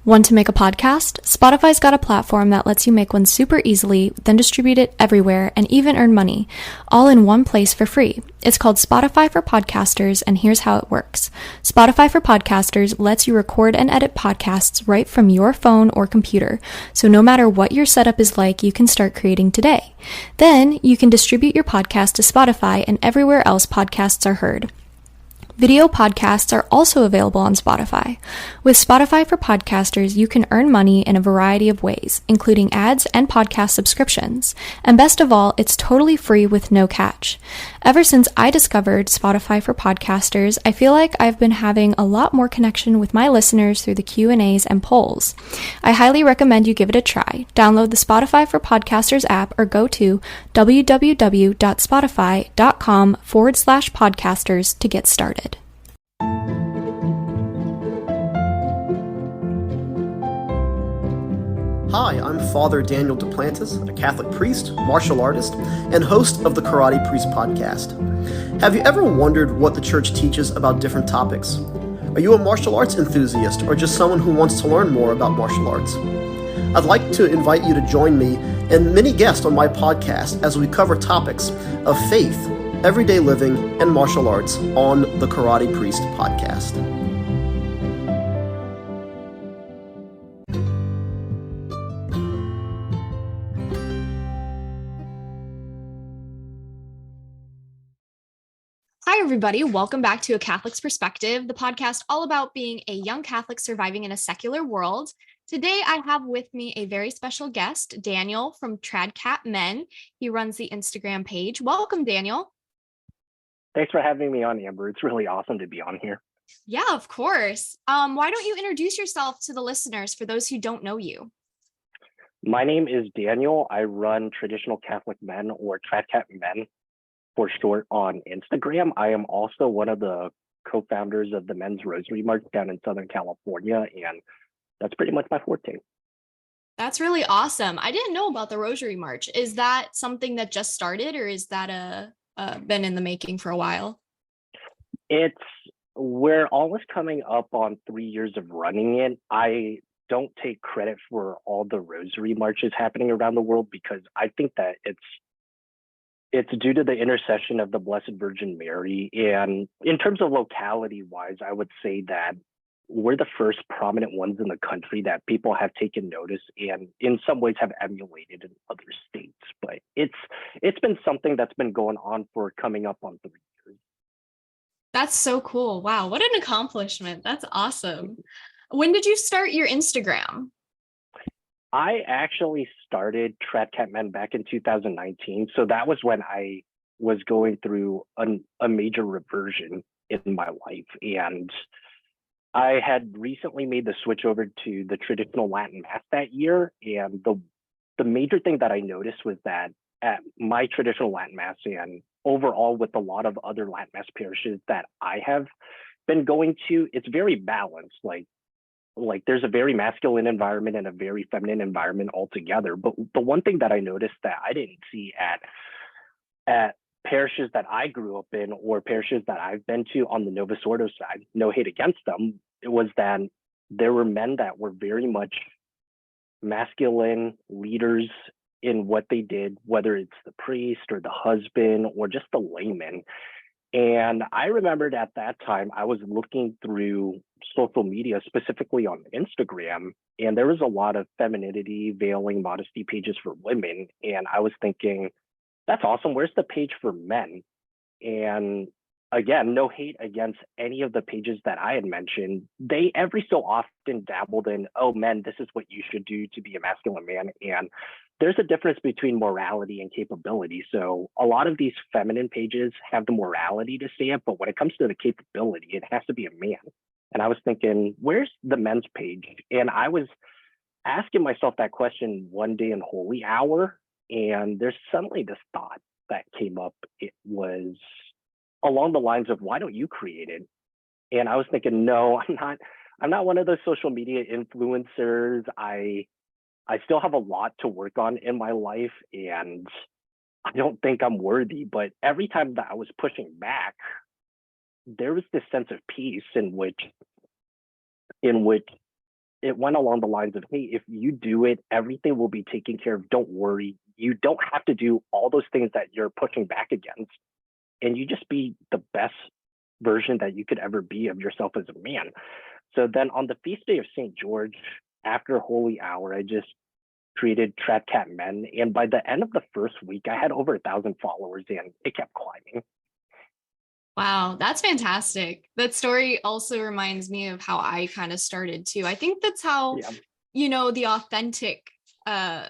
Want to make a podcast? Spotify's got a platform that lets you make one super easily, then distribute it everywhere and even earn money, all in one place for free. It's called Spotify for Podcasters, and here's how it works. Spotify for Podcasters lets you record and edit podcasts right from your phone or computer, so no matter what your setup is like, you can start creating today. Then, you can distribute your podcast to Spotify and everywhere else podcasts are heard. Video podcasts are also available on Spotify. With Spotify for Podcasters, you can earn money in a variety of ways, including ads and podcast subscriptions. And best of all, it's totally free with no catch. Ever since I discovered Spotify for Podcasters, I feel like I've been having a lot more connection with my listeners through the Q&As and polls. I highly recommend you give it a try. Download the Spotify for Podcasters app or go to www.spotify.com/podcasters to get started. Hi, I'm Father Daniel Duplantis, a Catholic priest, martial artist, and host of the Karate Priest podcast. Have you ever wondered what the church teaches about different topics? Are you a martial arts enthusiast or just someone who wants to learn more about martial arts? I'd like to invite you to join me and many guests on my podcast as we cover topics of faith, everyday living, and martial arts on the Karate Priest podcast. Hi, everybody. Welcome back to A Catholic's Perspective, the podcast all about being a young Catholic surviving in a secular world. Today, I have with me a very special guest, Daniel from Tradcat Men. He runs the Instagram page. Welcome, Daniel. Thanks for having me on, Amber. It's really awesome to be on here. Yeah, of course. Why don't you introduce yourself to the listeners for those who don't know you? My name is Daniel. I run Traditional Catholic Men, or Tradcat Men for short, on Instagram. I am also one of the co-founders of the Men's Rosary March down in Southern California, and that's pretty much my forte. That's really awesome. I didn't know about the Rosary March. Is that something that just started, or is that been in the making for a while? We're almost coming up on 3 years of running it. I don't take credit for all the Rosary Marches happening around the world because I think that it's due to the intercession of the Blessed Virgin Mary. And in terms of locality wise, I would say that we're the first prominent ones in the country that people have taken notice and in some ways have emulated in other states. But it's been something that's been going on for coming up on 3 years. That's so cool. Wow, what an accomplishment. That's awesome. When did you start your Instagram? I actually started Tradcat Men back in 2019. So that was when I was going through a major reversion in my life. And I had recently made the switch over to the traditional Latin Mass that year. And the major thing that I noticed was that at my traditional Latin Mass and overall with a lot of other Latin Mass parishes that I have been going to, it's very balanced. Like there's a very masculine environment and a very feminine environment altogether. But the one thing that I noticed that I didn't see at parishes that I grew up in or parishes that I've been to on the Novus Ordo side, no hate against them, it was that there were men that were very much masculine leaders in what they did, whether it's the priest or the husband or just the layman. And I remembered at that time, I was looking through social media, specifically on Instagram, and there was a lot of femininity, veiling, modesty pages for women. And I was thinking, that's awesome. Where's the page for men? And again, no hate against any of the pages that I had mentioned. They every so often dabbled in, oh, men, this is what you should do to be a masculine man. And there's a difference between morality and capability. So a lot of these feminine pages have the morality to say it, but when it comes to the capability, it has to be a man. And I was thinking, where's the men's page? And I was asking myself that question one day in Holy Hour, and there's suddenly this thought that came up. It was along the lines of, why don't you create it? And I was thinking, no, I'm not one of those social media influencers. I still have a lot to work on in my life, and I don't think I'm worthy. But every time that I was pushing back, there was this sense of peace in which it went along the lines of, hey, if you do it, everything will be taken care of. Don't worry. You don't have to do all those things that you're pushing back against. And you just be the best version that you could ever be of yourself as a man. So then on the feast day of St. George, after Holy Hour, I just created Trad Cat Men. And by the end of the first week, I had over 1,000 followers and it kept climbing. Wow, that's fantastic. That story also reminds me of how I kind of started too. I think that's how, the authentic, I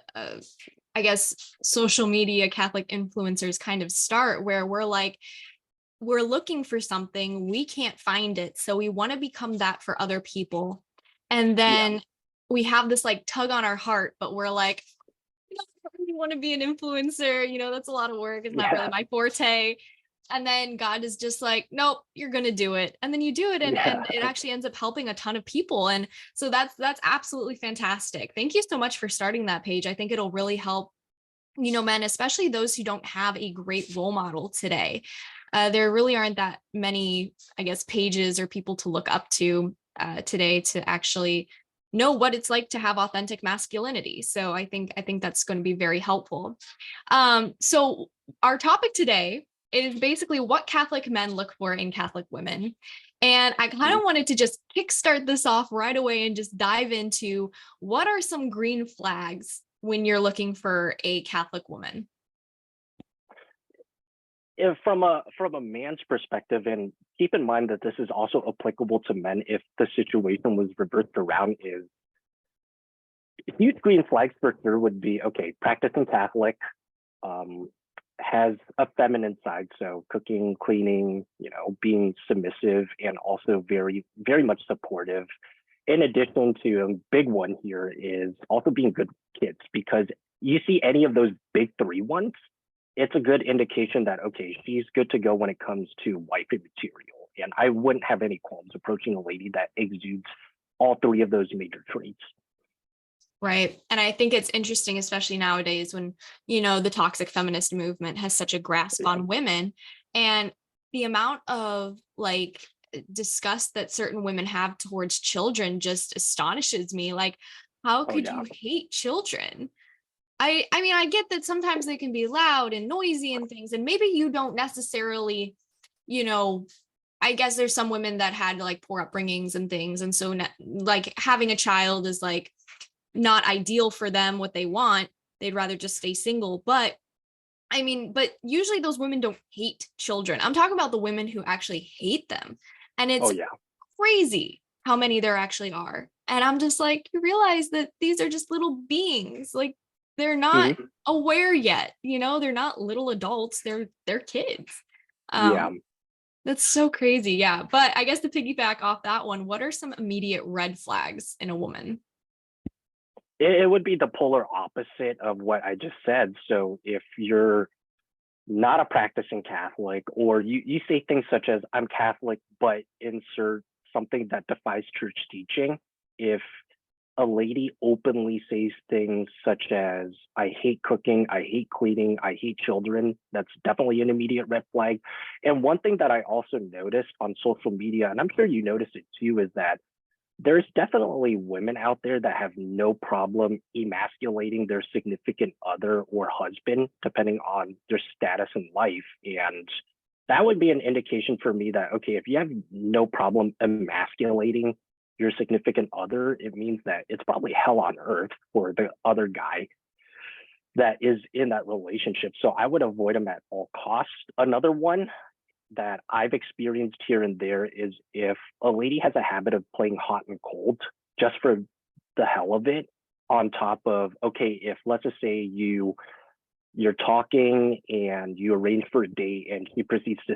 guess, social media Catholic influencers kind of start, where we're looking for something, we can't find it. So we want to become that for other people. And then we have this like tug on our heart, but we're like, I don't really want to be an influencer. That's a lot of work. It's not really my forte. And then God is just like, nope, you're going to do it. And then you do it. And it actually ends up helping a ton of people. And so that's absolutely fantastic. Thank you so much for starting that page. I think it'll really help, men, especially those who don't have a great role model today. There really aren't that many, I guess, pages or people to look up to today to actually know what it's like to have authentic masculinity. So I think that's going to be very helpful. So our topic today is basically what Catholic men look for in Catholic women. And I kind of wanted to just kickstart this off right away and just dive into what are some green flags when you're looking for a Catholic woman? If from a man's perspective, and keep in mind that this is also applicable to men if the situation was reversed around, is huge green flags for sure would be, okay, practicing Catholic, has a feminine side, so cooking, cleaning, being submissive, and also very, very much supportive. In addition to a big one here is also being good kids, because you see any of those big three ones, it's a good indication that, okay, she's good to go when it comes to wifey material. And I wouldn't have any qualms approaching a lady that exudes all three of those major traits. Right. And I think it's interesting, especially nowadays when, the toxic feminist movement has such a grasp on women, and the amount of like disgust that certain women have towards children just astonishes me. Like, how could you hate children? I mean, I get that sometimes they can be loud and noisy and things, and maybe you don't necessarily, I guess there's some women that had like poor upbringings and things. And so like having a child is like not ideal for them, what they want. They'd rather just stay single. But I mean, but usually those women don't hate children. I'm talking about the women who actually hate them. And it's crazy how many there actually are. And I'm just like, you realize that these are just little beings. Like, they're not aware yet, they're not little adults, they're kids. That's so crazy. Yeah. But I guess to piggyback off that one, what are some immediate red flags in a woman? It would be the polar opposite of what I just said. So if you're not a practicing Catholic, or you say things such as, I'm Catholic, but insert something that defies church teaching. If a lady openly says things such as, I hate cooking, I hate cleaning, I hate children, that's definitely an immediate red flag. And one thing that I also noticed on social media, and I'm sure you noticed it too, is that there's definitely women out there that have no problem emasculating their significant other or husband, depending on their status in life. And that would be an indication for me that, okay, if you have no problem emasculating your significant other, it means that it's probably hell on earth for the other guy that is in that relationship. So I would avoid them at all costs. Another one that I've experienced here and there is if a lady has a habit of playing hot and cold just for the hell of it, on top of, okay, if let's just say you're talking and you arrange for a date and he proceeds to,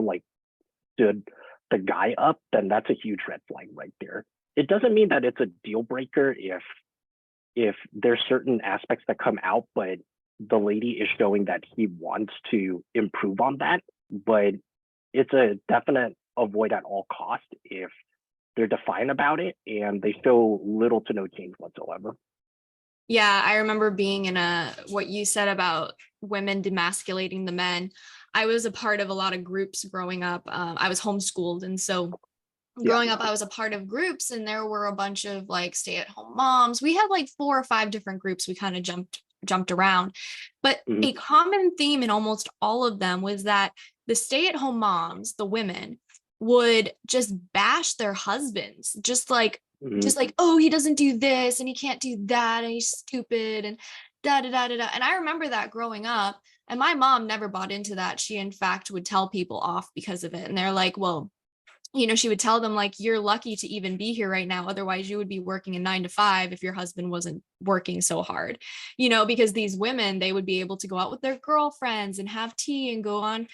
like stood the guy up, then that's a huge red flag right there. It doesn't mean that it's a deal breaker if there's certain aspects that come out, but the lady is showing that he wants to improve on that. But it's a definite avoid at all cost if they're defiant about it and they show little to no change whatsoever. Yeah, I remember being in what you said about women demasculating the men. I was a part of a lot of groups growing up. I was homeschooled. And so Yeah. growing up, I was a part of groups, and there were a bunch of like stay-at-home moms. We had like 4 or 5 different groups. We kind of jumped around, but Mhm. a common theme in almost all of them was that the stay-at-home moms, the women, would just bash their husbands, Mhm. just like, oh, he doesn't do this and he can't do that and he's stupid and da da da da da. And I remember that growing up, and my mom never bought into that. She in fact would tell people off because of it, and they're like, well, she would tell them like, you're lucky to even be here right now. Otherwise, you would be working a 9 to 5 if your husband wasn't working so hard, because these women, they would be able to go out with their girlfriends and have tea and go on,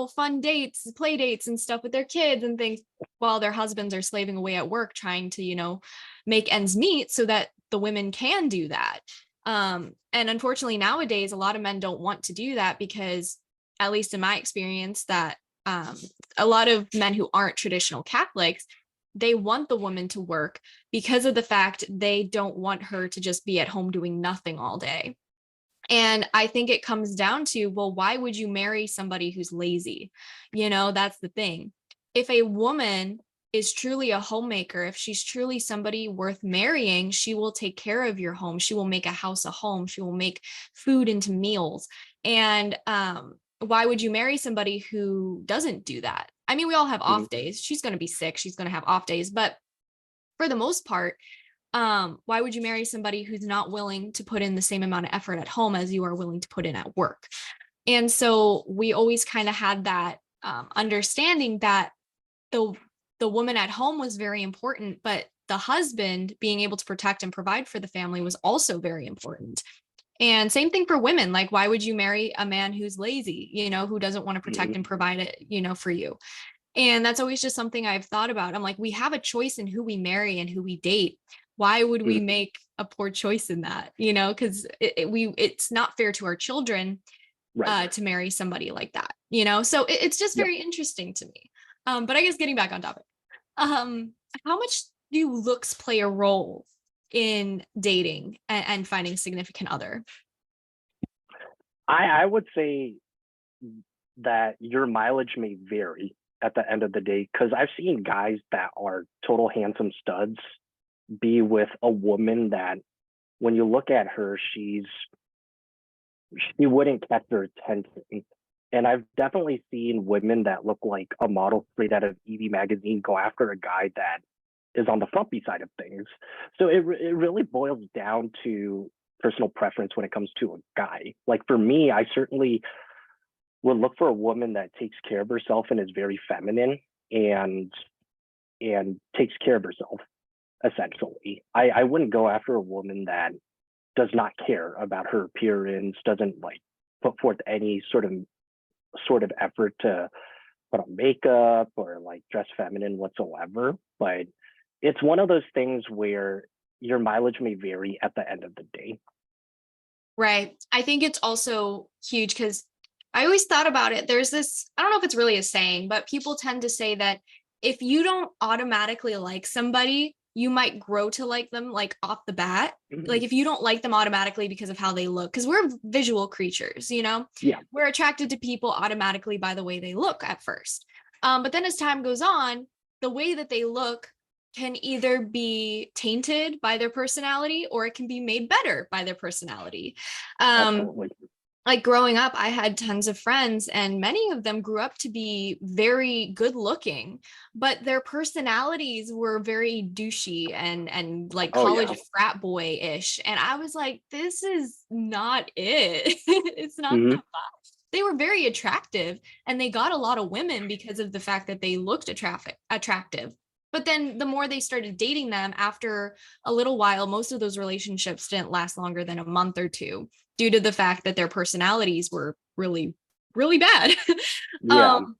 fun dates, play dates and stuff with their kids and things, while their husbands are slaving away at work trying to, make ends meet so that the women can do that. And unfortunately, nowadays, a lot of men don't want to do that because, at least in my experience, that um, a lot of men who aren't traditional Catholics, they want the woman to work because of the fact they don't want her to just be at home doing nothing all day. And I think it comes down to, well, why would you marry somebody who's lazy? That's the thing. If a woman is truly a homemaker, if she's truly somebody worth marrying, she will take care of your home. She will make a house a home. She will make food into meals. And why would you marry somebody who doesn't do that? I mean, we all have Mhm. off days. She's going to be sick. She's going to have off days. But for the most part, why would you marry somebody who's not willing to put in the same amount of effort at home as you are willing to put in at work? And so we always kind of had that understanding that the the woman at home was very important, but the husband being able to protect and provide for the family was also very important. And same thing for women. Like, why would you marry a man who's lazy, who doesn't want to protect Mhm. and provide it, for you? And that's always just something I've thought about. I'm like, we have a choice in who we marry and who we date. Why would we Mhm. make a poor choice in that? Because it's not fair to our children Right. to marry somebody like that. So it's just Yep. very interesting to me. But I guess getting back on topic, um, how much do looks play a role in dating and finding a significant other? I would say that your mileage may vary at the end of the day, because I've seen guys that are total handsome studs be with a woman that, when you look at her, she wouldn't catch your attention. And I've definitely seen women that look like a model straight out of Evie magazine go after a guy that is on the frumpy side of things. So it really boils down to personal preference when it comes to a guy. Like for me, I certainly would look for a woman that takes care of herself and is very feminine and takes care of herself, essentially. I wouldn't go after a woman that does not care about her appearance, doesn't like put forth any sort of effort to put on makeup or like dress feminine whatsoever. But it's one of those things where your mileage may vary at the end of the day. Right. I think it's also huge because I always thought about it. There's this, I don't know if it's really a saying, but people tend to say that if you don't automatically like somebody, you might grow to like them like off the bat. Like Mhm. if you don't like them automatically because of how they look, because we're visual creatures, Yeah. we're attracted to people automatically by the way they look at first. But then as time goes on, the way that they look can either be tainted by their personality or it can be made better by their personality. Um, Absolutely. like growing up, I had tons of friends, and many of them grew up to be very good looking, but their personalities were very douchey and like Oh yeah. college frat boy ish. And I was like, this is not it. It's not Hmm. the vibe. They were very attractive, and they got a lot of women because of the fact that they looked attractive. But then the more they started dating them, after a little while, most of those relationships didn't last longer than a month or two due to the fact that their personalities were really, really bad. Yeah. um,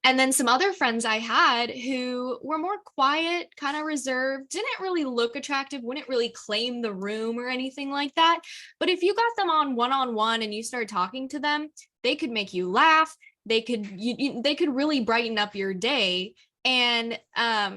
and then some other friends I had who were more quiet, kind of reserved, didn't really look attractive, wouldn't really claim the room or anything like that. But if you got them on one and you started talking to them, they could make you laugh. They could really brighten up your day. And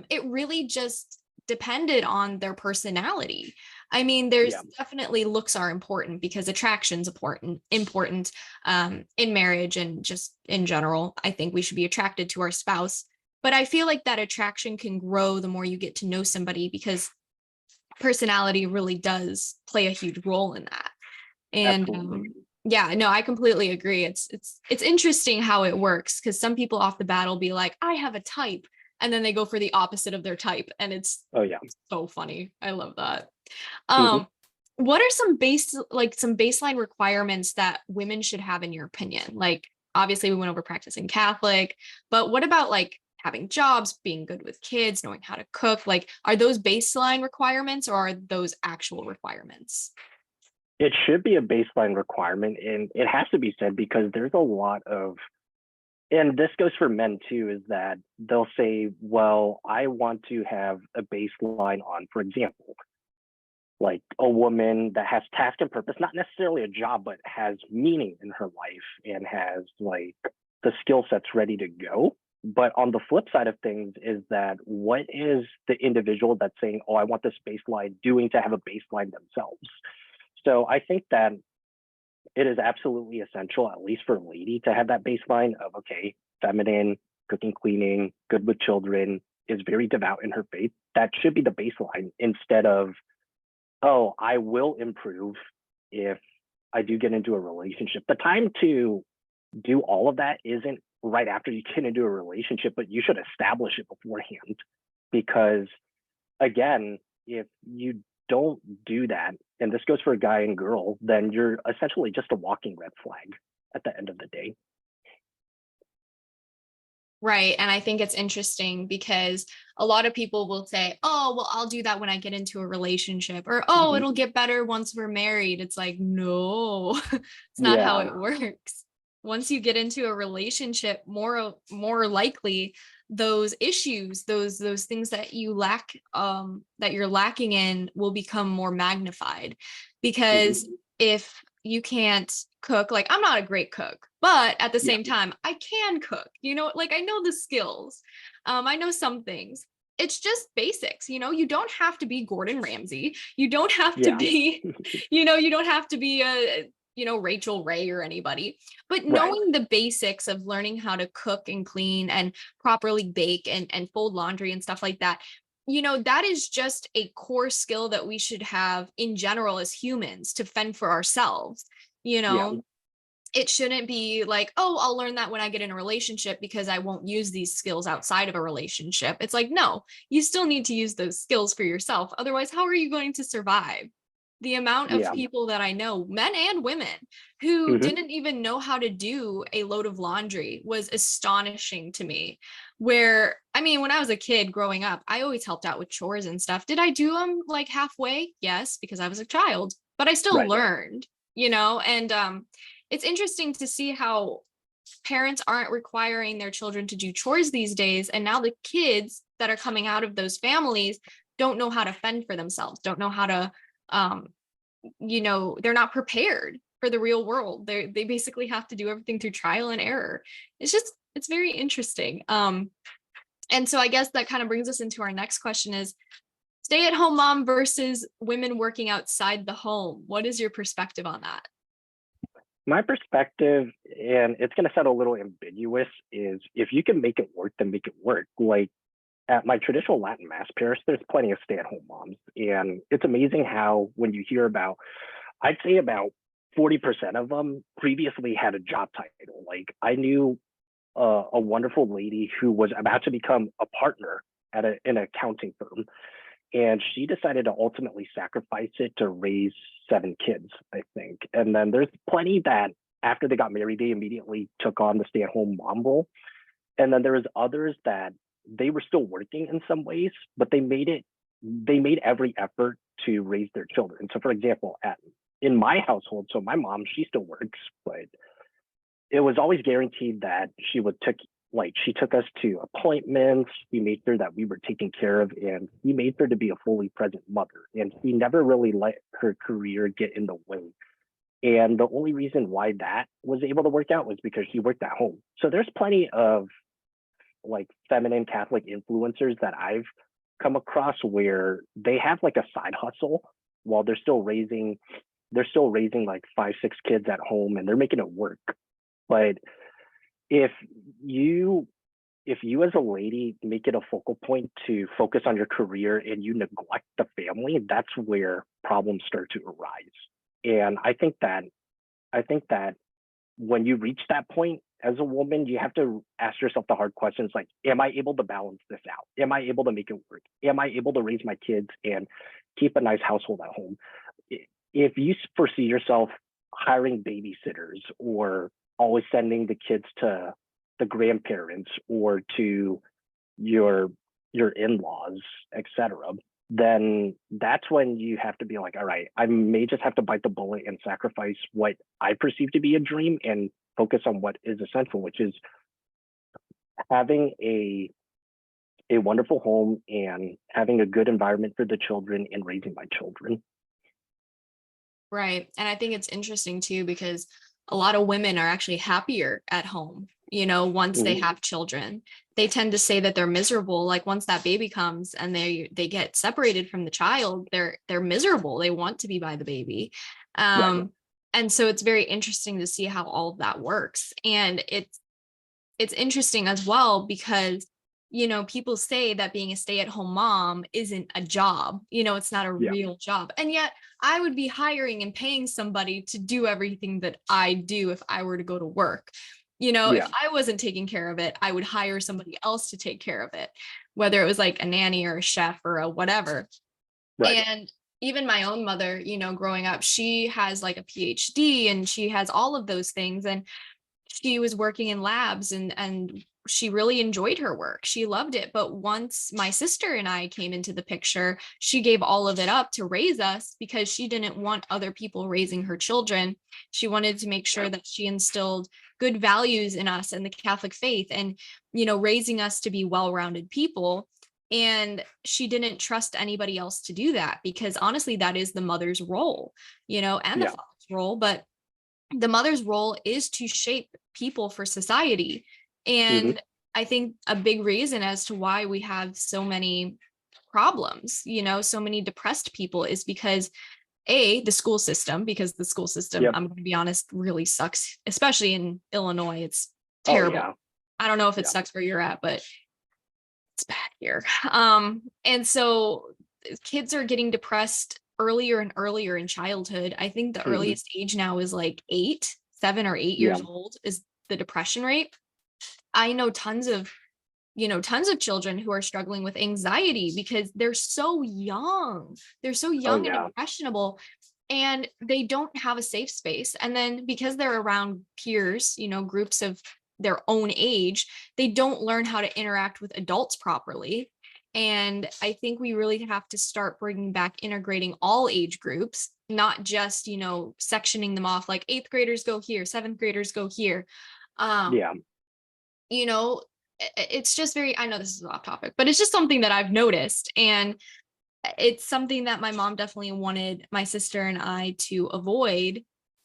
it really just depended on their personality. I mean, there's Yeah. definitely looks are important because attraction's important in marriage and just in general. I think we should be attracted to our spouse. But I feel like that attraction can grow the more you get to know somebody, because personality really does play a huge role in that. And Absolutely. yeah, no, I completely agree. It's interesting how it works, because some people off the bat will be like, I have a type, and then they go for the opposite of their type, and it's Oh yeah. so funny. I love that. Hmm. What are some baseline requirements that women should have in your opinion? Like, obviously we went over practicing Catholic, but what about like having jobs, being good with kids, knowing how to cook? Like, are those baseline requirements, or are those actual requirements? It should be a baseline requirement, and it has to be said because there's a lot of, and this goes for men too, is that they'll say, well, I want to have a baseline on, for example, like a woman that has task and purpose, not necessarily a job, but has meaning in her life and has like the skill sets ready to go. But on the flip side of things is that what is the individual that's saying, oh, I want this baseline doing to have a baseline themselves? So I think that it is absolutely essential, at least for a lady, to have that baseline of, okay, feminine, cooking, cleaning, good with children, is very devout in her faith. That should be the baseline, instead of, oh, I will improve if I do get into a relationship. The time to do all of that isn't right after you get into a relationship, but you should establish it beforehand. Because again, if you don't do that, and this goes for a guy and girl, then you're essentially just a walking red flag at the end of the day. Right. And I think it's interesting because a lot of people will say, oh, well, I'll do that when I get into a relationship, or, oh, Mhm. it'll get better once we're married. It's like, no, it's not how Yeah. it works. Once you get into a relationship, more likely those issues, those things that you lack, that you're lacking in, will become more magnified. Because Mhm. if you can't cook, like, I'm not a great cook, but at the Yeah. same time I can cook, like I know the skills. I know some things. It's just basics. You don't have to be Gordon Ramsay. You don't have to Yeah. be you don't have to be a Rachel Ray or anybody, but Right. knowing the basics of learning how to cook and clean and properly bake and fold laundry and stuff like that, that is just a core skill that we should have in general as humans, to fend for ourselves. you Yeah. know it shouldn't be like, oh, I'll learn that when I get in a relationship because I won't use these skills outside of a relationship. It's like, no, you still need to use those skills for yourself. Otherwise, how are you going to survive? The amount of Yeah. people that I know, men and women, who Hmm. didn't even know how to do a load of laundry was astonishing to me. Where, I mean, when I was a kid growing up, I always helped out with chores and stuff. Did I do them like halfway? Yes, because I was a child, but I still Right. learned, and it's interesting to see how parents aren't requiring their children to do chores these days. And now the kids that are coming out of those families don't know how to fend for themselves, don't know how to, um, they're not prepared for the real world. They basically have to do everything through trial and error. It's very interesting. And so I guess that kind of brings us into our next question: is stay at home mom versus women working outside the home. What is your perspective on that? My perspective, and it's going to sound a little ambiguous, is if you can make it work, then make it work. Like at my traditional Latin mass parish, there's plenty of stay-at-home moms, and it's amazing how when you hear about, I'd say about 40% of them previously had a job title. Like I knew a wonderful lady who was about to become a partner at an accounting firm, and she decided to ultimately sacrifice it to raise 7 kids, I think. And then there's plenty that after they got married, they immediately took on the stay-at-home mom role. And then there was others that they were still working in some ways, but they made every effort to raise their children. So for example, in my household, so my mom, she still works, but it was always guaranteed that she took us to appointments. We made sure that we were taken care of, and we made her to be a fully present mother. And she never really let her career get in the way. And the only reason why that was able to work out was because she worked at home. So there's plenty of like feminine Catholic influencers that I've come across where they have like a side hustle while they're still raising like 5, 6 kids at home, and they're making it work. But if you if you as a lady make it a focal point to focus on your career and you neglect the family, that's where problems start to arise. And I think that when you reach that point as a woman, you have to ask yourself the hard questions like, am I able to balance this out? Am I able to make it work? Am I able to raise my kids and keep a nice household at home? If you foresee yourself hiring babysitters or always sending the kids to the grandparents or to your in-laws, etc., then that's when you have to be like, all right, I may just have to bite the bullet and sacrifice what I perceive to be a dream and focus on what is essential, which is having a wonderful home and having a good environment for the children and raising my children. Right. And I think it's interesting too, because a lot of women are actually happier at home, once they have children. They tend to say that they're miserable. Like once that baby comes and they get separated from the child, they're miserable. They want to be by the baby. Right. And so it's very interesting to see how all of that works. And it's interesting as well because people say that being a stay-at-home mom isn't a job, it's not a real job. And yet I would be hiring and paying somebody to do everything that I do if I were to go to work. If I wasn't taking care of it, I would hire somebody else to take care of it, whether it was like a nanny or a chef or a whatever. Right. And even my own mother, growing up, she has like a PhD and she has all of those things. And she was working in labs and she really enjoyed her work. She loved it. But once my sister and I came into the picture, she gave all of it up to raise us because she didn't want other people raising her children. She wanted to make sure that she instilled good values in us and the Catholic faith and, raising us to be well-rounded people. And she didn't trust anybody else to do that because honestly, that is the mother's role, and the father's role. But the mother's role is to shape people for society. And I think a big reason as to why we have so many problems, so many depressed people is because the school system, I'm going to be honest, really sucks, especially in Illinois. It's terrible. Oh, yeah. I don't know if it sucks where you're at, but it's bad here. And so kids are getting depressed earlier and earlier in childhood. I think the earliest age now is like 7 or 8 years old is the depression rate. I know tons of children who are struggling with anxiety because they're so young. They're so young and impressionable and they don't have a safe space. And then because they're around peers, groups of their own age, they don't learn how to interact with adults properly. And I think we really have to start bringing back integrating all age groups, not just, sectioning them off like 8th graders go here, 7th graders go here. It's just I know this is off topic, but it's just something that I've noticed. And it's something that my mom definitely wanted my sister and I to avoid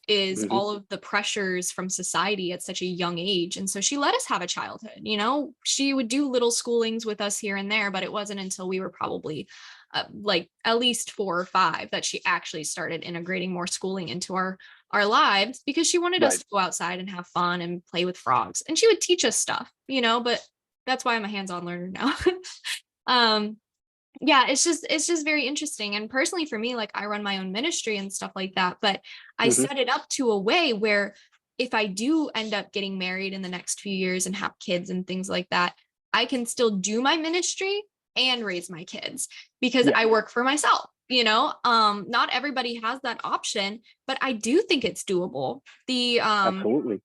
is all of the pressures from society at such a young age. And so she let us have a childhood, she would do little schoolings with us here and there, but it wasn't until we were probably like at least 4 or 5 that she actually started integrating more schooling into our lives because she wanted us to go outside and have fun and play with frogs. And she would teach us stuff, but that's why I'm a hands-on learner now. It's just very interesting. And personally for me, like I run my own ministry and stuff like that, but I set it up to a way where if I do end up getting married in the next few years and have kids and things like that, I can still do my ministry and raise my kids because I work for myself. Not everybody has that option, but I do think it's doable. Absolutely.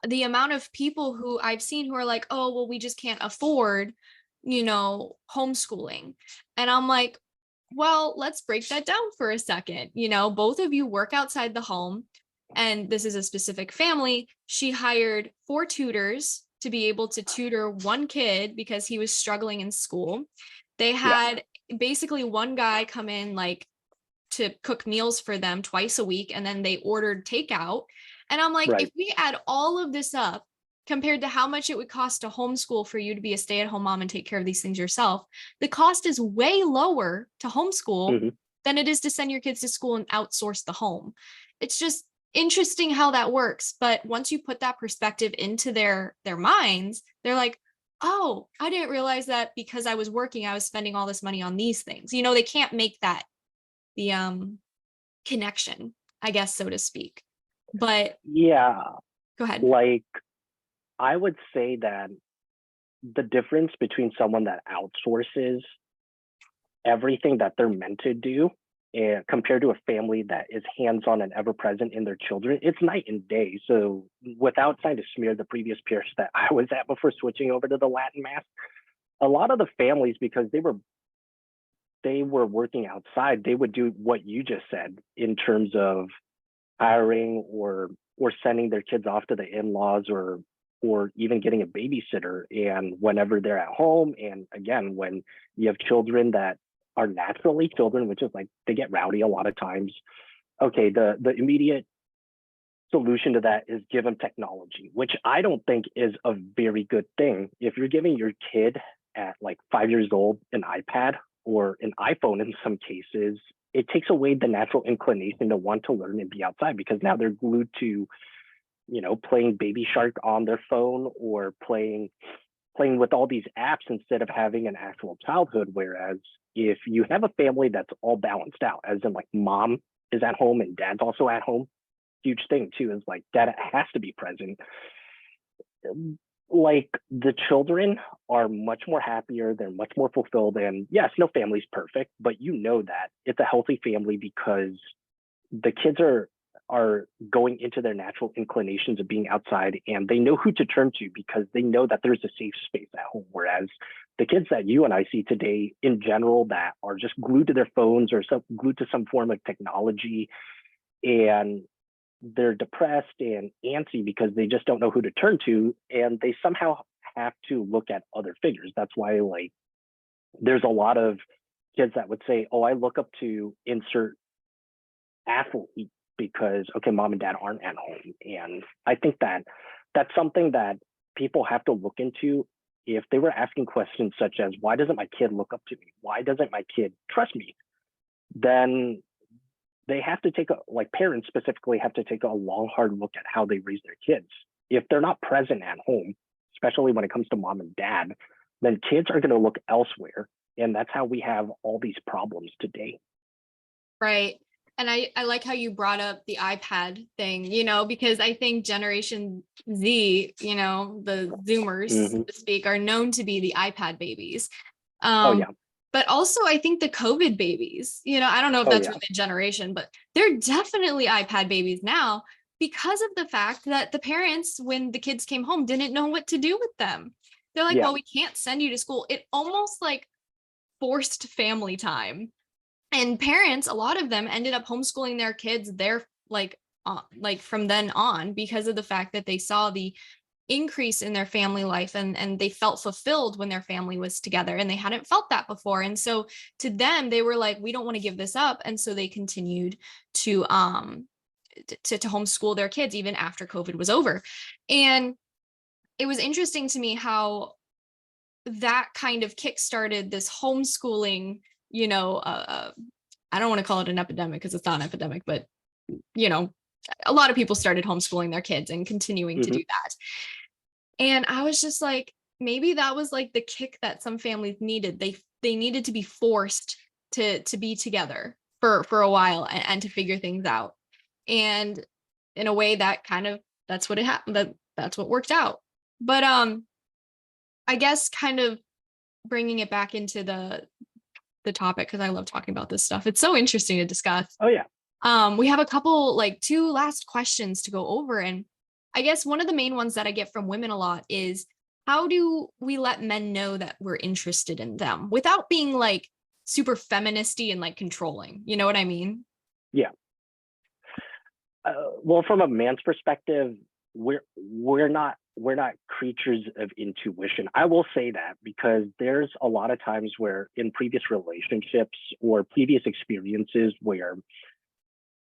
The amount of people who I've seen who are like, oh, well, we just can't afford, homeschooling. And I'm like, well, let's break that down for a second. Both of you work outside the home. And this is a specific family. She hired 4 tutors to be able to tutor one kid because he was struggling in school. They had basically one guy come in like to cook meals for them twice a week. And then they ordered takeout. And I'm like, if we add all of this up compared to how much it would cost to homeschool for you to be a stay-at-home mom and take care of these things yourself, the cost is way lower to homeschool than it is to send your kids to school and outsource the home. It's just interesting how that works. But once you put that perspective into their minds, they're like, oh, I didn't realize that because I was working, I was spending all this money on these things. They can't make that the connection, I guess, so to speak. But Yeah, go ahead. like I would say that the difference between someone that outsources everything that they're meant to do and compared to a family that is hands-on and ever present in their children, it's night and day. So without trying to smear the previous parish that I was at before switching over to the Latin Mass, a lot of the families, because they were working outside, they would do what you just said in terms of hiring or sending their kids off to the in-laws or even getting a babysitter. And whenever they're at home, and again, when you have children that are naturally children, which is like they get rowdy a lot of times, okay, the immediate solution to that is give them technology, which I don't think is a very good thing. If you're giving your kid at like 5 years old an iPad or an iPhone in some cases, it takes away the natural inclination to want to learn and be outside, because now they're glued to, playing Baby Shark on their phone or playing with all these apps instead of having an actual childhood. Whereas if you have a family that's all balanced out, as in like mom is at home and dad's also at home, huge thing too is like dad has to be present. Like the children are much more happier, they're much more fulfilled. And yes, no family's perfect, but that it's a healthy family because the kids are going into their natural inclinations of being outside, and they know who to turn to because they know that there's a safe space at home. Whereas the kids that you and I see today in general that are just glued to their phones or glued to some form of technology, and they're depressed and antsy because they just don't know who to turn to, and they somehow have to look at other figures. That's why like there's a lot of kids that would say, oh, I look up to insert athlete because okay, mom and dad aren't at home. And I think that that's something that people have to look into. If they were asking questions such as why doesn't my kid look up to me, why doesn't my kid trust me, then they have to like parents specifically have to take a long, hard look at how they raise their kids. If they're not present at home, especially when it comes to mom and dad, then kids are going to look elsewhere. And that's how we have all these problems today. Right. And I like how you brought up the iPad thing, because I think Generation Z, the Zoomers, so to speak, are known to be the iPad babies. Oh, yeah. But also, I think the COVID babies, I don't know if that's really a generation, but they're definitely iPad babies now because of the fact that the parents, when the kids came home, didn't know what to do with them. They're like, well, we can't send you to school. It almost like forced family time. And parents, a lot of them ended up homeschooling their kids like from then on because of the fact that they saw the increase in their family life and they felt fulfilled when their family was together, and they hadn't felt that before. And so to them, they were like, we don't want to give this up. And so they continued to homeschool their kids even after COVID was over. And it was interesting to me how that kind of kickstarted this homeschooling, I don't want to call it an epidemic because it's not an epidemic, but a lot of people started homeschooling their kids and continuing to do that. And I was just like, maybe that was like the kick that some families needed. They needed to be forced to be together for a while and to figure things out. And in a way that that's what it happened. That's what worked out. But I guess kind of bringing it back into the topic, because I love talking about this stuff. It's so interesting to discuss. Oh yeah. We have a couple, like 2 last questions to go over. And I guess one of the main ones that I get from women a lot is, how do we let men know that we're interested in them without being like super feministy and like controlling? You know what I mean? Yeah. Well, from a man's perspective, we're not creatures of intuition. I will say that because there's a lot of times where in previous relationships or previous experiences where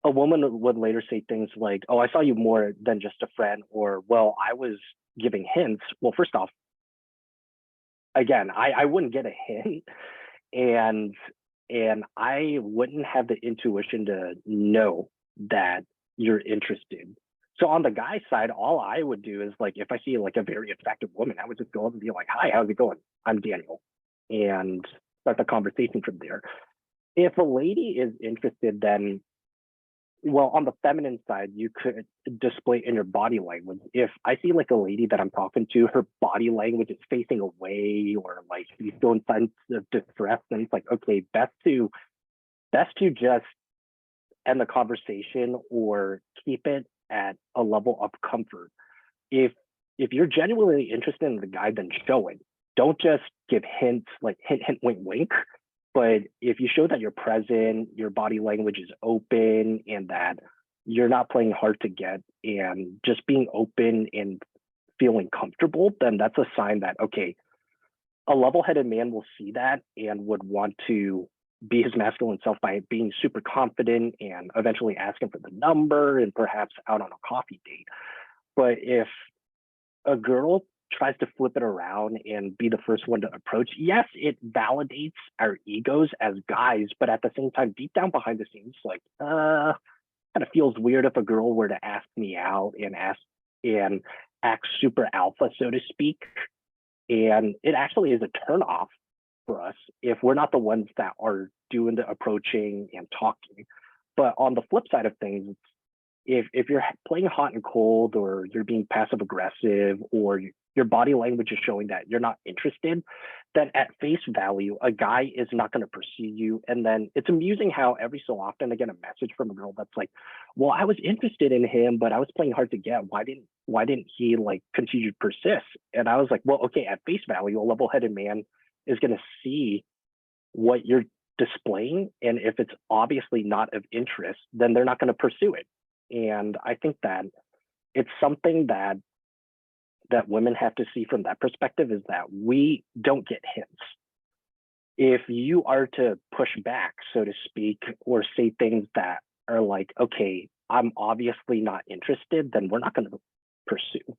a woman would later say things like, oh, I saw you more than just a friend, or, well, I was giving hints. Well, first off, again, I wouldn't get a hint, and I wouldn't have the intuition to know that you're interested. So on the guy side, all I would do is like, if I see like a very attractive woman, I would just go up and be like, hi, how's it going? I'm Daniel. And start the conversation from there. If a lady is interested, then, well, on the feminine side, you could display in your body language. If I see like a lady that I'm talking to, her body language is facing away, or like she's feeling signs of distress, then it's like, okay, best to just end the conversation or keep it at a level of comfort. If you're genuinely interested in the guy, then show it. Don't just give hints, like hint, hint, wink, wink. But if you show that you're present, your body language is open, and that you're not playing hard to get, and just being open and feeling comfortable, then that's a sign that, okay, a level-headed man will see that and would want to be his masculine self by being super confident and eventually asking for the number and perhaps out on a coffee date. But if a girl tries to flip it around and be the first one to approach, yes, it validates our egos as guys, but at the same time, deep down behind the scenes, like, kind of feels weird if a girl were to ask me out and act super alpha, so to speak. And it actually is a turn off for us if we're not the ones that are doing the approaching and talking. But on the flip side of things, if you're playing hot and cold, or you're being passive aggressive, or your body language is showing that you're not interested, then at face value, a guy is not going to pursue you. And then it's amusing how every so often I get a message from a girl that's like, well, I was interested in him, but I was playing hard to get. Why didn't he like continue to persist? And I was like, well, okay, at face value, a level-headed man is going to see what you're displaying. And if it's obviously not of interest, then they're not going to pursue it. And I think that it's something that women have to see from that perspective, is that we don't get hints. If you are to push back, so to speak, or say things that are like, okay, I'm obviously not interested, then we're not going to pursue.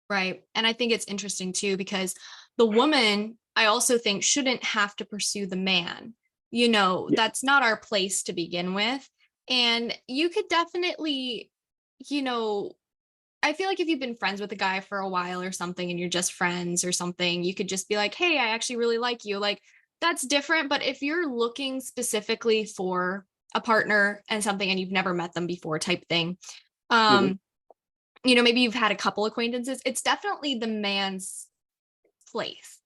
Right. And I think it's interesting too, because the woman, I also think, shouldn't have to pursue the man. Yeah. That's not our place to begin with. And you could definitely, I feel like if you've been friends with a guy for a while or something, and you're just friends or something, you could just be like, hey, I actually really like you. Like, that's different. But if you're looking specifically for a partner and something, and you've never met them before type thing, maybe you've had a couple acquaintances, it's definitely the man's place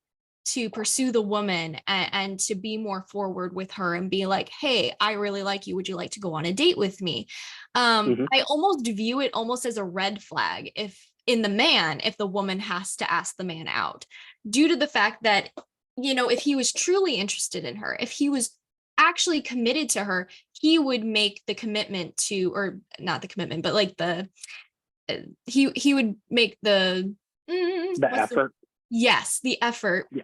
to pursue the woman and to be more forward with her and be like, hey, I really like you. Would you like to go on a date with me? I almost view it almost as a red flag if the woman has to ask the man out, due to the fact that, if he was truly interested in her, if he was actually committed to her, he would make the commitment to, or not the commitment, but like he would make the effort. Yes, the effort. Yeah.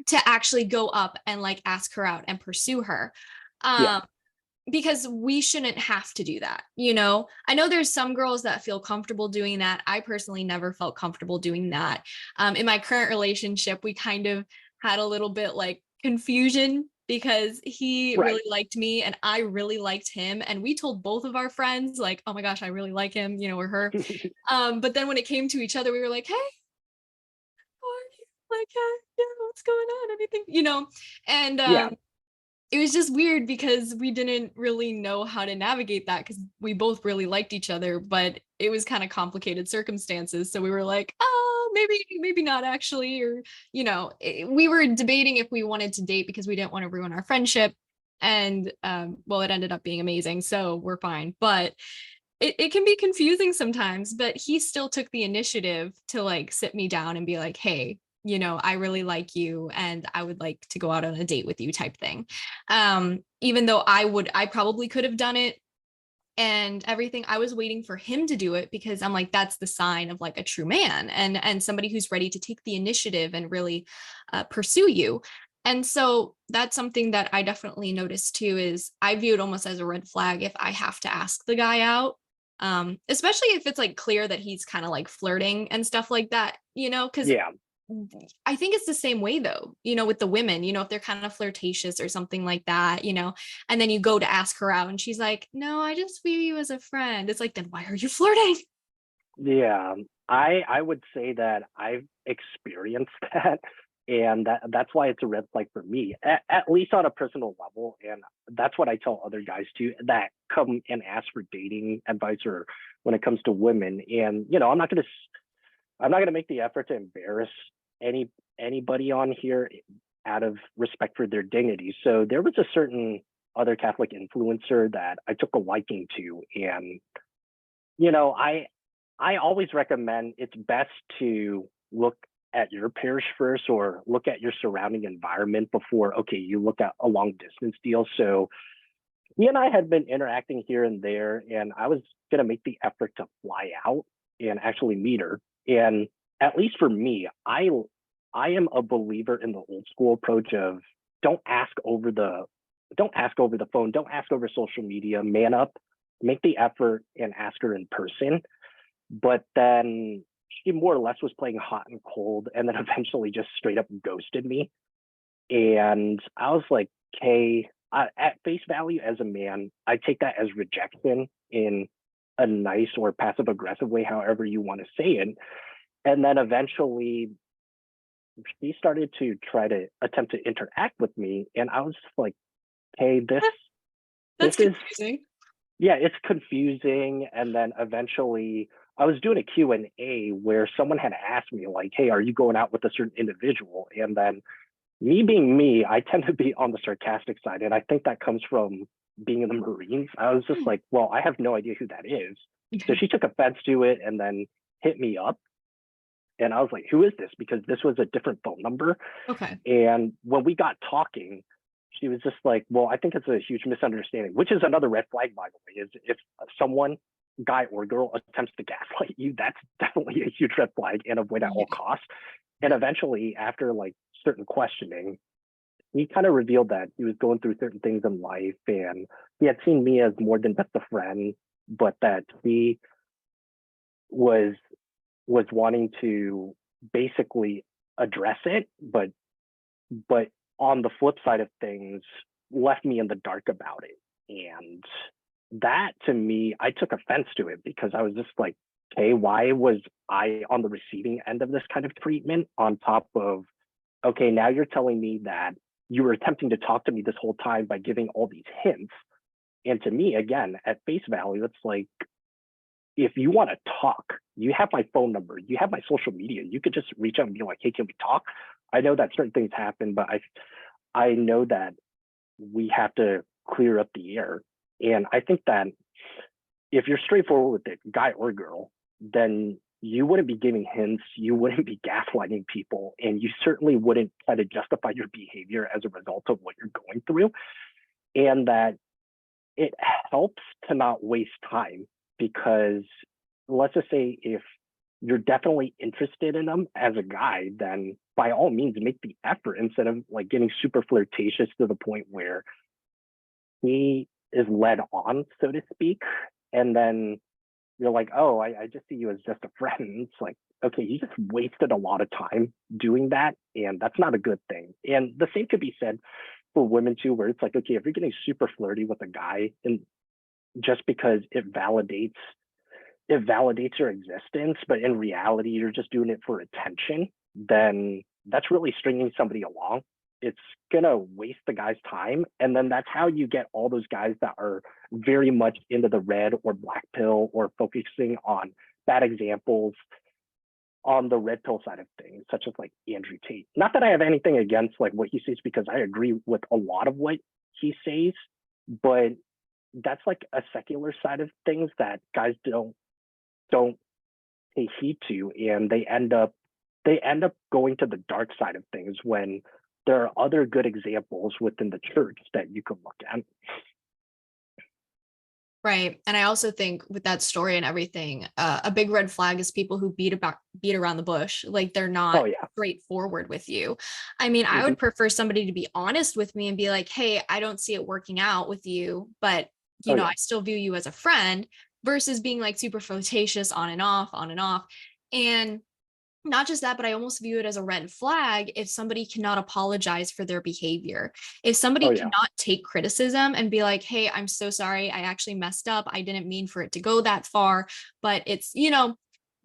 To actually go up and like ask her out and pursue her. Because we shouldn't have to do that. I know there's some girls that feel comfortable doing that. I personally never felt comfortable doing that. In my current relationship, we kind of had a little bit like confusion, because he really liked me and I really liked him. And we told both of our friends like, oh my gosh, I really like him, or her. But then when it came to each other, we were like, hey, like, yeah, what's going on? Anything, and it was just weird because we didn't really know how to navigate that, because we both really liked each other, but it was kind of complicated circumstances. So we were like, oh, maybe not actually, or, we were debating if we wanted to date because we didn't want to ruin our friendship. And well, it ended up being amazing. So we're fine. But it can be confusing sometimes, but he still took the initiative to like sit me down and be like, hey, I really like you and I would like to go out on a date with you type thing. Even though I probably could have done it and everything, I was waiting for him to do it, because I'm like, that's the sign of like a true man and somebody who's ready to take the initiative and really pursue you. And so that's something that I definitely noticed too, is I view it almost as a red flag if I have to ask the guy out. Especially if it's like clear that he's kind of like flirting and stuff like that, because I think it's the same way though, with the women, if they're kind of flirtatious or something like that, and then you go to ask her out and she's like, no, I just view you as a friend. It's like, then why are you flirting? Yeah, I would say that I've experienced that, and that's why it's a red flag for me, at least on a personal level. And that's what I tell other guys too that come and ask for dating advice or when it comes to women. And I'm not gonna make the effort to embarrass anybody on here out of respect for their dignity. So there was a certain other Catholic influencer that I took a liking to, and you know, I always recommend it's best to look at your parish first or look at your surrounding environment before, okay, you look at a long distance deal. So he and I had been interacting here and there, and I was going to make the effort to fly out and actually meet her. And at least for me, I am a believer in the old school approach of don't ask over the don't ask over the phone, don't ask over social media, man up, make the effort and ask her in person. But then she more or less was playing hot and cold and then eventually just straight up ghosted me. And I was like, okay, at face value as a man, I take that as rejection in a nice or passive aggressive way, however you want to say it. And then eventually she started to try to attempt to interact with me. And I was just like, okay, That's this is confusing. yeah, it's confusing. And then eventually I was doing a Q&A where someone had asked me like, hey, are you going out with a certain individual? And then me being me, I tend to be on the sarcastic side. And I think that comes from being in the Marines. I was just like, well, I have no idea who that is. So she took offense to it and then hit me up. And I was like, who is this? Because this was a different phone number. Okay. And when we got talking, she was just like, well, I think it's a huge misunderstanding, which is another red flag, by the way, is if someone, guy or girl, attempts to gaslight you, that's definitely a huge red flag and avoid at all costs. And eventually, after like certain questioning, he kind of revealed that he was going through certain things in life and he had seen me as more than just a friend, but that he was wanting to basically address it, but on the flip side of things, left me in the dark about it. And that to me, I took offense to it because I was just like, okay, why was I on the receiving end of this kind of treatment on top of, okay, now you're telling me that you were attempting to talk to me this whole time by giving all these hints. And to me, again, at face value, it's like, if you want to talk, you have my phone number, you have my social media, you could just reach out and be like, hey, can we talk? I know that certain things happen, but I know that we have to clear up the air. And I think that if you're straightforward with it, guy or girl, then you wouldn't be giving hints, you wouldn't be gaslighting people, and you certainly wouldn't try to justify your behavior as a result of what you're going through. And that it helps to not waste time because let's just say if you're definitely interested in them as a guy, then by all means make the effort instead of like getting super flirtatious to the point where he is led on, so to speak. And then you're like, oh, I just see you as just a friend. It's like, okay, you just wasted a lot of time doing that. And that's not a good thing. And the same could be said for women too, where it's like, okay, if you're getting super flirty with a guy and just because it validates your existence, but in reality, you're just doing it for attention, then that's really stringing somebody along. It's gonna waste the guy's time. And then that's how you get all those guys that are very much into the red or black pill or focusing on bad examples on the red pill side of things, such as like Andrew Tate. Not that I have anything against like what he says, because I agree with a lot of what he says, but that's like a secular side of things that guys don't pay heed to, and they end up going to the dark side of things when there are other good examples within the church that you can look at. Right. And I also think with that story and everything, a big red flag is people who beat around the bush. Like they're not straightforward with you. I mean, I would prefer somebody to be honest with me and be like, hey, I don't see it working out with you, but I still view you as a friend, versus being like super flirtatious on and off. And not just that, but I almost view it as a red flag if somebody cannot apologize for their behavior. If somebody Oh yeah. cannot take criticism and be like, hey, I'm so sorry. I actually messed up. I didn't mean for it to go that far. But it's,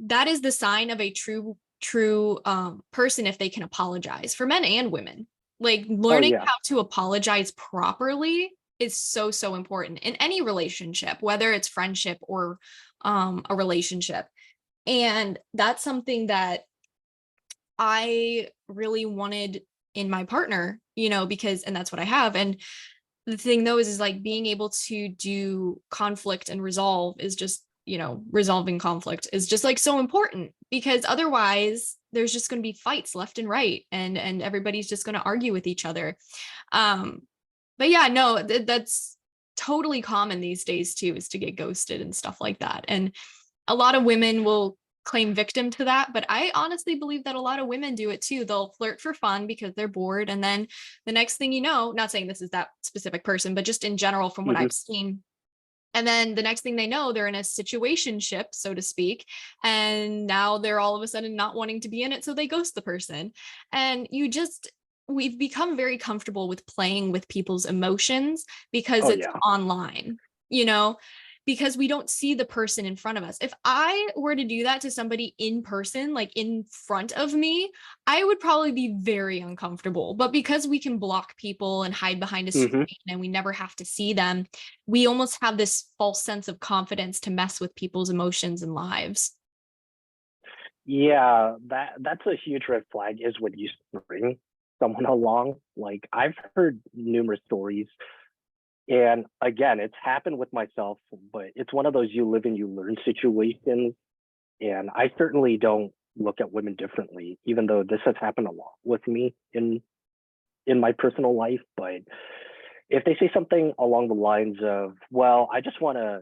that is the sign of a true person if they can apologize, for men and women. Like Oh learning yeah. how to apologize properly is so, so important in any relationship, whether it's friendship or a relationship. And that's something that I really wanted in my partner, because, and that's what I have. And the thing though is like being able to do conflict and resolve is just, resolving conflict is just like so important, because otherwise there's just going to be fights left and right, and everybody's just going to argue with each other. But yeah, no, that's totally common these days too, is to get ghosted and stuff like that. And a lot of women will claim victim to that, but I honestly believe that a lot of women do it too. They'll flirt for fun because they're bored, and then the next thing you know, not saying this is that specific person, but just in general from what Hmm. I've seen, and then the next thing they know, they're in a situationship, so to speak, and now they're all of a sudden not wanting to be in it, so they ghost the person. And we've become very comfortable with playing with people's emotions because Oh it's yeah. online, you know, because we don't see the person in front of us. If I were to do that to somebody in person, like in front of me, I would probably be very uncomfortable. But because we can block people and hide behind a Hmm. screen and we never have to see them, we almost have this false sense of confidence to mess with people's emotions and lives. Yeah, that's a huge red flag is when you bring someone along. Like I've heard numerous stories, and again, it's happened with myself, but it's one of those you live and you learn situations. And I certainly don't look at women differently, even though this has happened a lot with me in my personal life. But if they say something along the lines of, well, I just want to,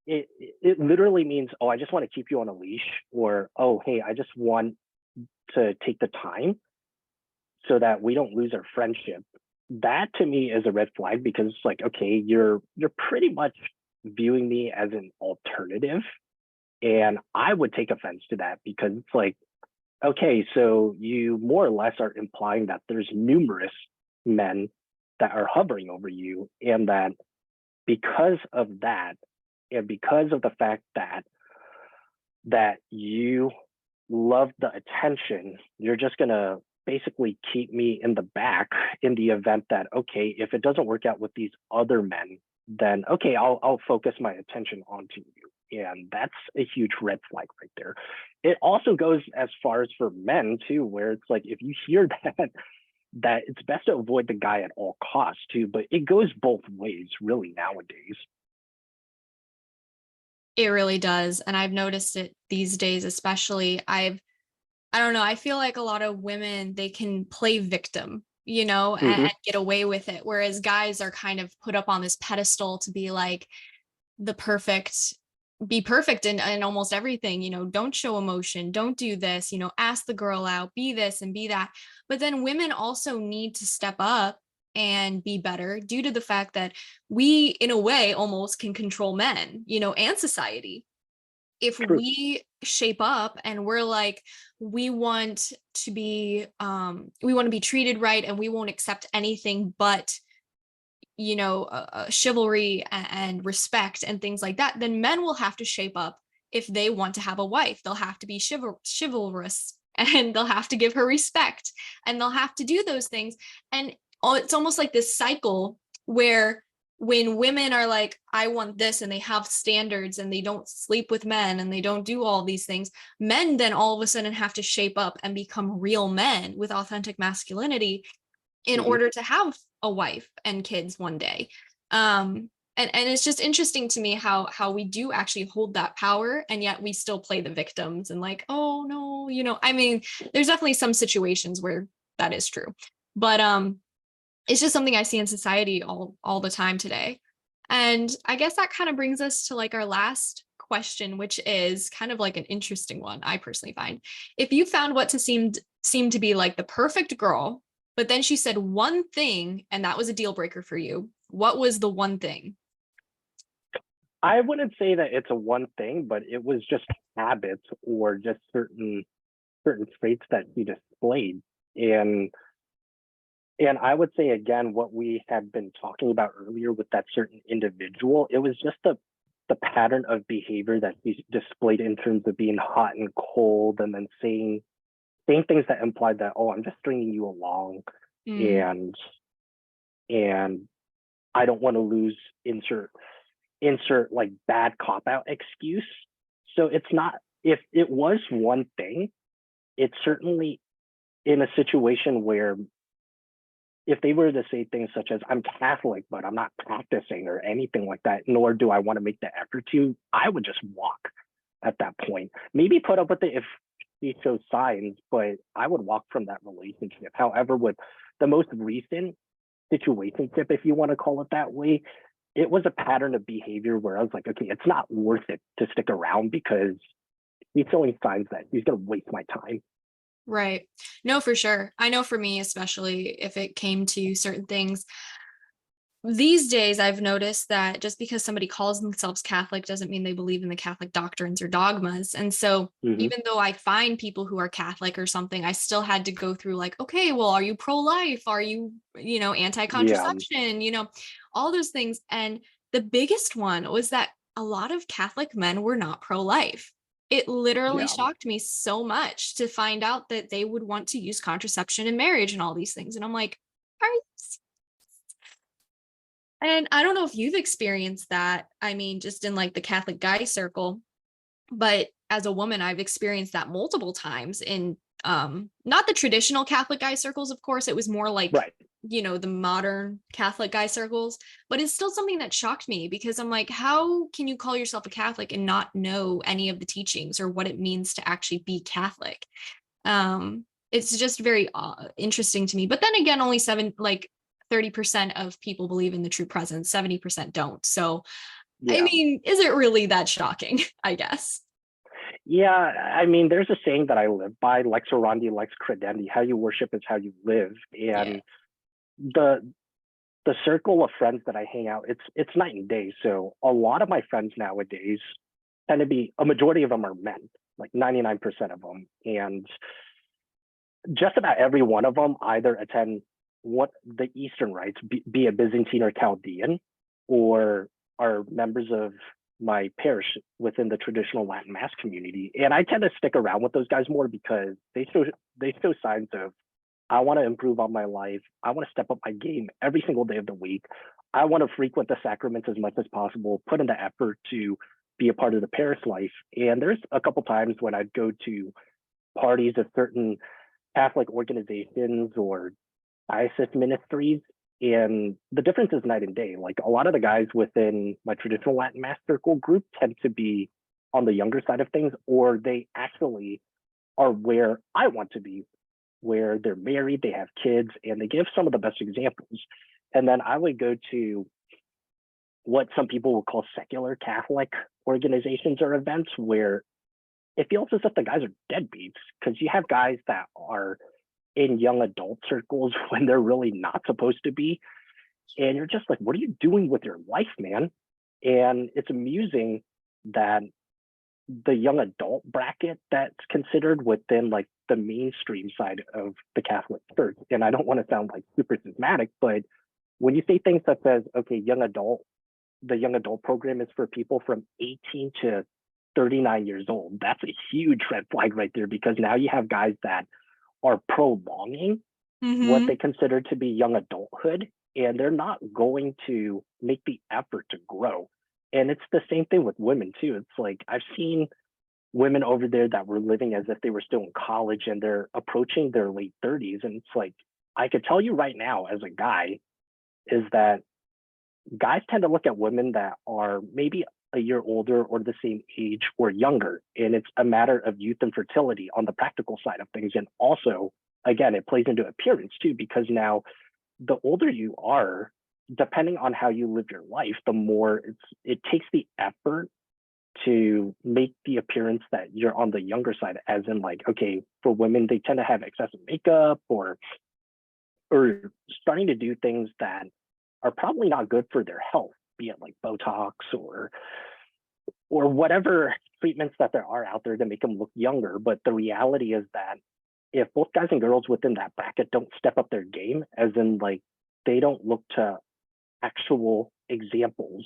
it literally means, oh, I just want to keep you on a leash, or, oh, hey, I just want to take the time so that we don't lose our friendship. That to me is a red flag, because it's like, okay, you're pretty much viewing me as an alternative. And I would take offense to that, because it's like, okay, so you more or less are implying that there's numerous men that are hovering over you, and that because of that, and because of the fact that you love the attention, you're just gonna basically keep me in the back in the event that, okay, if it doesn't work out with these other men, then okay, I'll focus my attention onto you. And that's a huge red flag right there. It also goes as far as for men too, where it's like, if you hear that it's best to avoid the guy at all costs too, but it goes both ways really nowadays. It really does. And I've noticed it these days, especially. I don't know, I feel like a lot of women, they can play victim, and Hmm. get away with it. Whereas guys are kind of put up on this pedestal to be like the perfect, be perfect in almost everything, don't show emotion, don't do this, ask the girl out, be this and be that. But then women also need to step up and be better, due to the fact that we, in a way, almost can control men, and society. If True. we shape up and we're like, we want to be treated right, and we won't accept anything but chivalry and respect and things like that, then men will have to shape up. If they want to have a wife, they'll have to be chivalrous, and they'll have to give her respect, and they'll have to do those things. And it's almost like this cycle where, when women are like, I want this, and they have standards, and they don't sleep with men, and they don't do all these things, men then all of a sudden have to shape up and become real men with authentic masculinity in Hmm. order to have a wife and kids one day. And it's just interesting to me how we do actually hold that power, and yet we still play the victims and like, oh no, I mean, there's definitely some situations where that is true, but it's just something I see in society all the time today. And I guess that kind of brings us to like our last question, which is kind of like an interesting one, I personally find. If you found what to seem to be like the perfect girl, but then she said one thing and that was a deal breaker for you, what was the one thing? I wouldn't say that it's a one thing, but it was just habits or just certain traits that he displayed. And and I would say again, what we had been talking about earlier with that certain individual, it was just the pattern of behavior that he displayed in terms of being hot and cold, and then saying things that implied that, oh, I'm just stringing you along, Mm, and and I don't want to lose insert like bad cop out excuse. So it's not, if it was one thing, it's certainly in a situation where if they were to say things such as I'm Catholic, but I'm not practicing or anything like that, nor do I want to make the effort to, I would just walk at that point. Maybe put up with it if he shows signs, but I would walk from that relationship. However, with the most recent situationship, if you want to call it that way, it was a pattern of behavior where I was like, okay, it's not worth it to stick around because he's showing signs that he's going to waste my time. right. No, for sure. I know for me, especially if it came to certain things, these days I've noticed that just because somebody calls themselves Catholic doesn't mean they believe in the Catholic doctrines or dogmas. And so Hmm. even though I find people who are Catholic or something, I still had to go through like, okay, well, are you pro-life? Are you, Yeah. anti-contraception? All those things. And the biggest one was that a lot of Catholic men were not pro-life. It literally Yeah. shocked me so much to find out that they would want to use contraception in marriage and all these things. And I'm like, are you and I don't know if you've experienced that. I mean, just in like the Catholic guy circle, but as a woman, I've experienced that multiple times in not the traditional Catholic guy circles, of course. It was more like, Right. the modern Catholic guy circles, but it's still something that shocked me because I'm like, how can you call yourself a Catholic and not know any of the teachings or what it means to actually be Catholic? It's just very interesting to me. But then again, only 30% of people believe in the true presence, 70% don't. So, I Yeah. mean, is it really that shocking? I guess. Yeah. I mean, there's a saying that I live by, lex orandi, lex credendi. How you worship is how you live. Yeah. And the the circle of friends that I hang out, it's night and day. So a lot of my friends nowadays tend to be, a majority of them are men, like 99% of them. And just about every one of them either attend what the Eastern rites, be a Byzantine or Chaldean, or are members of my parish within the traditional Latin Mass community. And I tend to stick around with those guys more because they show signs of, I want to improve on my life. I want to step up my game every single day of the week. I want to frequent the sacraments as much as possible, put in the effort to be a part of the parish life. And there's a couple times when I'd go to parties of certain Catholic organizations or diocese ministries, and the difference is night and day. Like a lot of the guys within my traditional Latin Mass circle group tend to be on the younger side of things, or they actually are where I want to be, where they're married, they have kids, and they give some of the best examples. And then I would go to what some people would call secular Catholic organizations or events where it feels as if the guys are deadbeats, because you have guys that are in young adult circles when they're really not supposed to be. And you're just like, what are you doing with your life, man? And it's amusing that the young adult bracket that's considered within like the mainstream side of the Catholic Church. And I don't want to sound like super systematic, but when you say things such as, okay, the young adult program is for people from 18 to 39 years old, that's a huge red flag right there, because now you have guys that are prolonging what Mm-hmm. they consider to be young adulthood, and they're not going to make the effort to grow. And it's the same thing with women too. It's like I've seen women over there that were living as if they were still in college and they're approaching their late 30s. And it's like, I could tell you right now as a guy, is that guys tend to look at women that are maybe a year older or the same age or younger. And it's a matter of youth and fertility on the practical side of things. And also, again, it plays into appearance too, because now the older you are, depending on how you live your life, the more it takes the effort to make the appearance that you're on the younger side, as in like, okay, for women, they tend to have excessive makeup or starting to do things that are probably not good for their health, be it like Botox or or whatever treatments that there are out there to make them look younger. But the reality is that if both guys and girls within that bracket don't step up their game, as in like they don't look to actual examples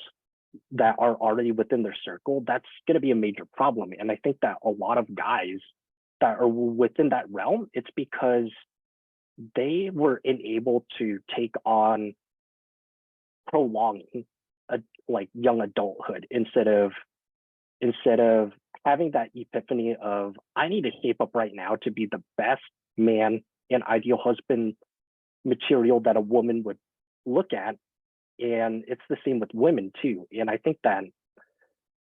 that are already within their circle, that's going to be a major problem. And I think that a lot of guys that are within that realm, it's because they were unable to take on prolonging like young adulthood instead of having that epiphany of, I need to shape up right now to be the best man and ideal husband material that a woman would look at. And it's the same with women too. And I think that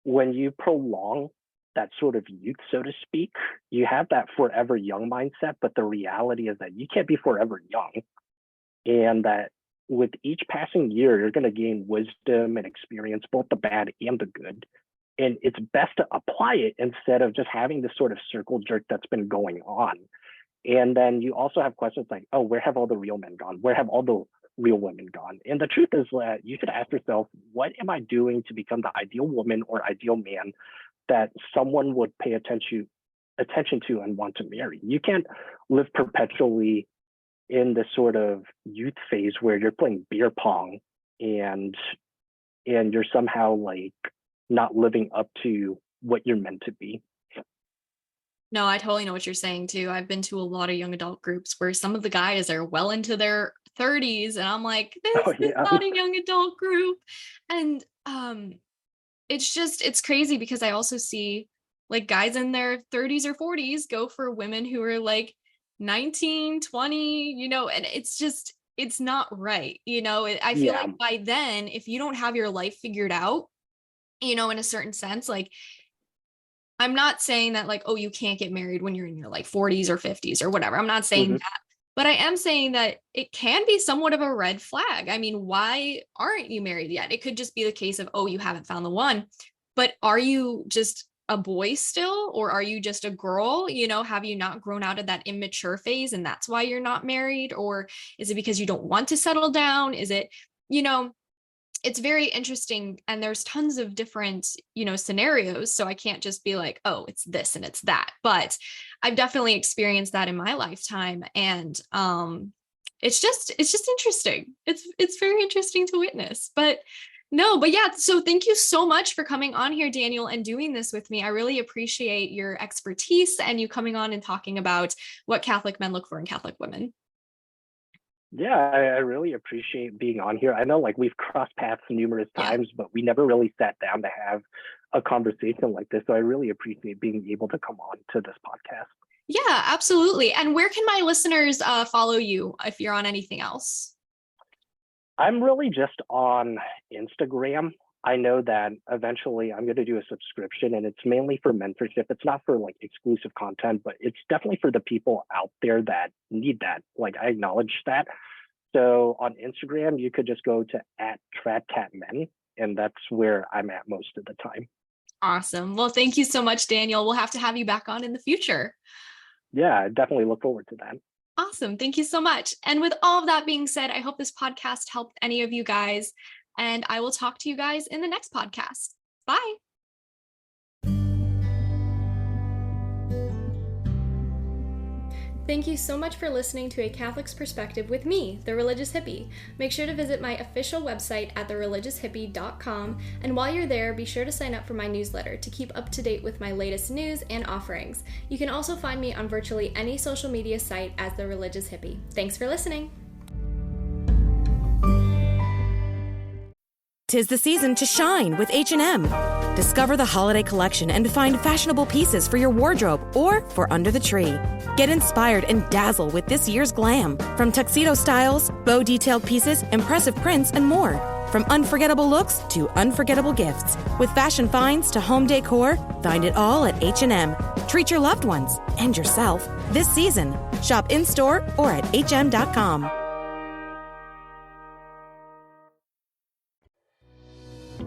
when you prolong that sort of youth, so to speak, you have that forever young mindset, but the reality is that you can't be forever young. And that with each passing year, you're going to gain wisdom and experience, both the bad and the good. And it's best to apply it instead of just having this sort of circle jerk that's been going on. And then you also have questions like, oh, where have all the real men gone? Where have all the real women gone? And the truth is that you should ask yourself, what am I doing to become the ideal woman or ideal man that someone would pay attention to and want to marry? You can't live perpetually in this sort of youth phase where you're playing beer pong and you're somehow like not living up to what you're meant to be. No, I totally know what you're saying too. I've been to a lot of young adult groups where some of the guys are well into their 30s, and I'm like, this is not a young adult group. And it's crazy because I also see like guys in their 30s or 40s go for women who are like 19, 20, and it's not right. I feel like by then, if you don't have your life figured out, in a certain sense, like, I'm not saying that like, oh, you can't get married when you're in your like 40s or 50s or whatever. I'm not saying that, but I am saying that it can be somewhat of a red flag. I mean, why aren't you married yet? It could just be the case of, oh, you haven't found the one, but are you just a boy still, or are you just a girl? Have you not grown out of that immature phase and that's why you're not married? Or is it because you don't want to settle down? Is it, it's very interesting, and there's tons of different, scenarios. So I can't just be like, oh, it's this and it's that, but I've definitely experienced that in my lifetime. And it's just interesting. It's very interesting to witness, but yeah. So thank you so much for coming on here, Daniel, and doing this with me. I really appreciate your expertise and you coming on and talking about what Catholic men look for in Catholic women. Yeah, I really appreciate being on here. I know like we've crossed paths numerous times, but we never really sat down to have a conversation like this. So I really appreciate being able to come on to this podcast. Yeah, absolutely. And where can my listeners follow you if you're on anything else? I'm really just on Instagram. I know that eventually I'm going to do a subscription, and it's mainly for mentorship. It's not for like exclusive content, but it's definitely for the people out there that need that. Like, I acknowledge that. So on Instagram, you could just go to @TradCatMen, and that's where I'm at most of the time. Awesome. Well, thank you so much, Daniel. We'll have to have you back on in the future. Yeah, I definitely look forward to that. Awesome. Thank you so much. And with all of that being said, I hope this podcast helped any of you guys. And I will talk to you guys in the next podcast. Bye. Thank you so much for listening to A Catholic's Perspective with me, The Religious Hippie. Make sure to visit my official website at thereligioushippie.com, and while you're there, be sure to sign up for my newsletter to keep up to date with my latest news and offerings. You can also find me on virtually any social media site as The Religious Hippie. Thanks for listening. 'Tis the season to shine with H&M. Discover the holiday collection and find fashionable pieces for your wardrobe or for under the tree. Get inspired and dazzle with this year's glam. From tuxedo styles, bow detailed pieces, impressive prints, and more. From unforgettable looks to unforgettable gifts. With fashion finds to home decor, find it all at H&M. Treat your loved ones and yourself this season. Shop in-store or at hm.com.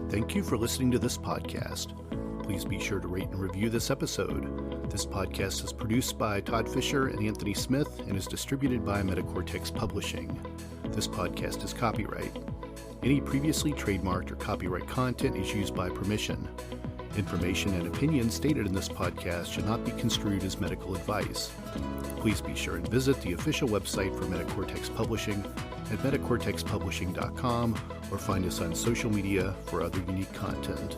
Thank you for listening to this podcast. Please be sure to rate and review this episode. This podcast is produced by Todd Fisher and Anthony Smith and is distributed by Metacortex Publishing. This podcast is copyright. Any previously trademarked or copyright content is used by permission. Information and opinions stated in this podcast should not be construed as medical advice. Please be sure and visit the official website for MetaCortex Publishing at metacortexpublishing.com or find us on social media for other unique content.